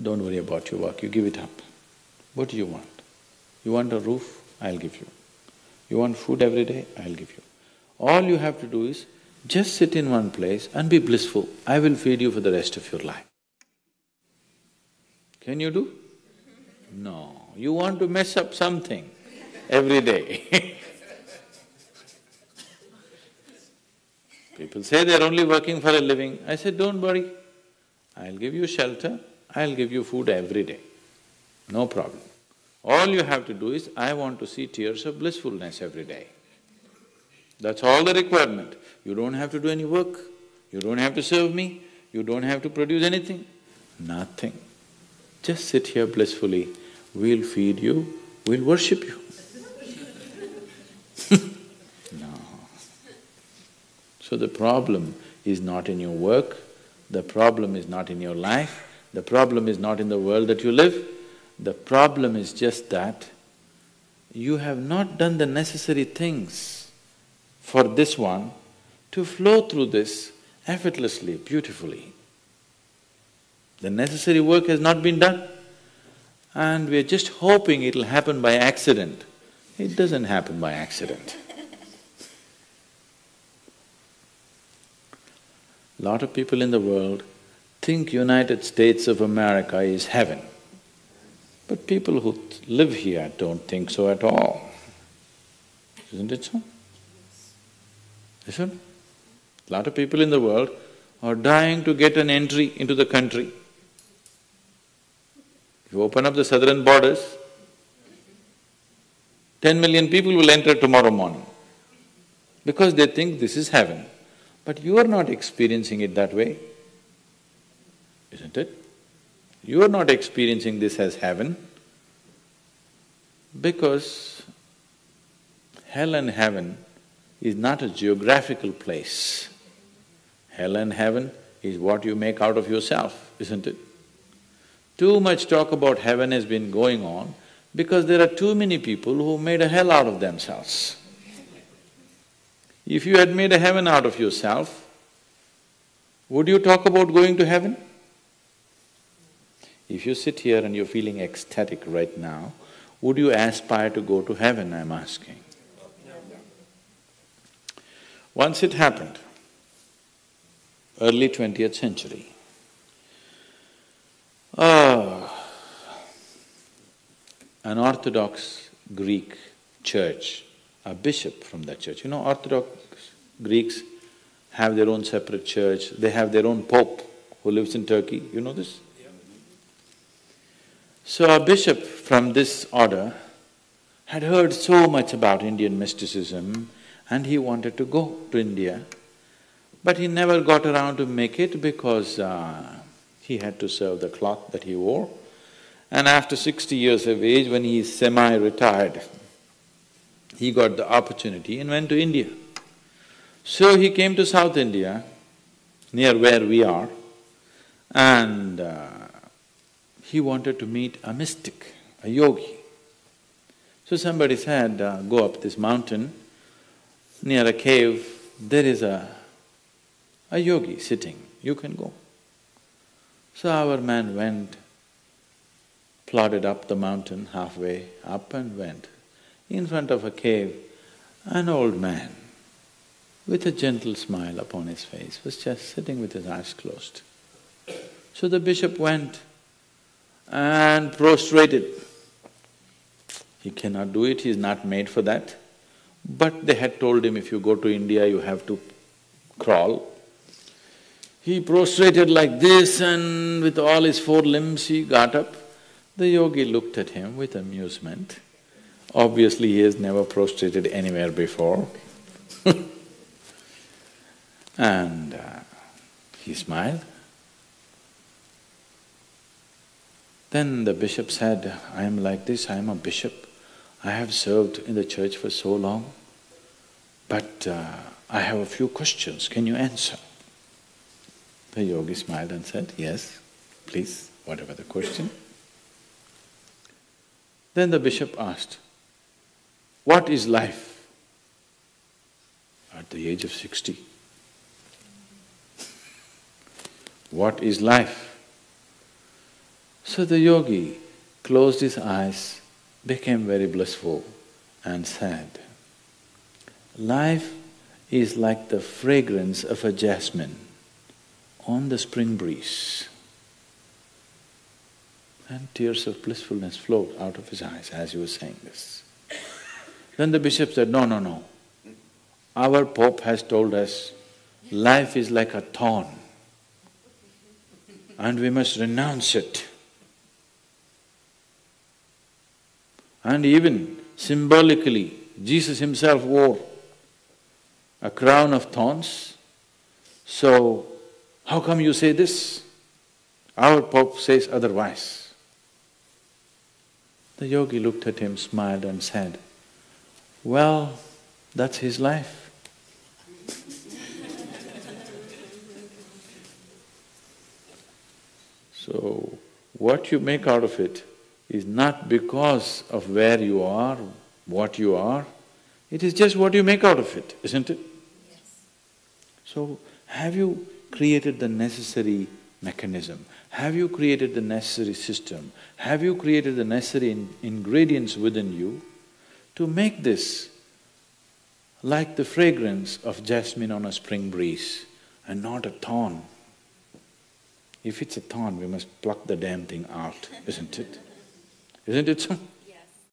Don't worry about your work, you give it up. What do you want? You want a roof? I'll give you. You want food every day? I'll give you. All you have to do is just sit in one place and be blissful. I will feed you for the rest of your life. Can you do? No, you want to mess up something every day. People say they're only working for a living. I said, don't worry, I'll give you shelter, I'll give you food every day, no problem. All you have to do is, I want to see tears of blissfulness every day. That's all the requirement. You don't have to do any work, you don't have to serve me, you don't have to produce anything, nothing. Just sit here blissfully, we'll feed you, we'll worship you. No. So the problem is not in your work, the problem is not in your life, the problem is not in the world that you live, the problem is just that you have not done the necessary things for this one to flow through this effortlessly, beautifully. The necessary work has not been done and we're just hoping it'll happen by accident. It doesn't happen by accident. Lot of people in the world think United States of America is heaven. But people who live here don't think so at all. Isn't it so? Isn't it? Lot of people in the world are dying to get an entry into the country. You open up the southern borders, 10 million people will enter tomorrow morning because they think this is heaven. But you are not experiencing it that way, isn't it? You are not experiencing this as heaven because hell and heaven is not a geographical place. Hell and heaven is what you make out of yourself, isn't it? Too much talk about heaven has been going on because there are too many people who made a hell out of themselves. If you had made a heaven out of yourself, would you talk about going to heaven? If you sit here and you're feeling ecstatic right now, would you aspire to go to heaven, I'm asking? Once it happened, early 20th century, an Orthodox Greek church, a bishop from that church. You know, Orthodox Greeks have their own separate church, they have their own pope who lives in Turkey, you know this? So a bishop from this order had heard so much about Indian mysticism and he wanted to go to India, but he never got around to make it because he had to serve the cloth that he wore. And after 60 years of age, when he is semi-retired, he got the opportunity and went to India. So he came to South India, near where we are, and he wanted to meet a mystic, a yogi. So somebody said, go up this mountain, near a cave, there is a yogi sitting, you can go. So our man went, plodded up the mountain, halfway up and went. In front of a cave, an old man with a gentle smile upon his face was just sitting with his eyes closed. So the bishop went and prostrated. He cannot do it, he is not made for that. But they had told him, if you go to India, you have to crawl. He prostrated like this and with all his four limbs he got up. The yogi looked at him with amusement. Obviously, he has never prostrated anywhere before. And he smiled. Then the bishop said, I am like this, I am a bishop. I have served in the church for so long, but I have a few questions, can you answer? The yogi smiled and said, yes, please, whatever the question. Then the bishop asked, what is life? At the age of 60. What is life? So the yogi closed his eyes, became very blissful and said, life is like the fragrance of a jasmine on the spring breeze. And tears of blissfulness flowed out of his eyes as he was saying this. Then the bishop said, no, no, no. Our Pope has told us life is like a thorn and we must renounce it. And even symbolically, Jesus himself wore a crown of thorns. So, how come you say this? Our Pope says otherwise. The yogi looked at him, smiled and said, well, that's his life. So, what you make out of it is not because of where you are, what you are, it is just what you make out of it, isn't it? Yes. So, have you created the necessary mechanism? Have you created the necessary system? Have you created the necessary ingredients within you to make this like the fragrance of jasmine on a spring breeze and not a thorn? If it's a thorn, we must pluck the damn thing out, isn't it? Isn't it so?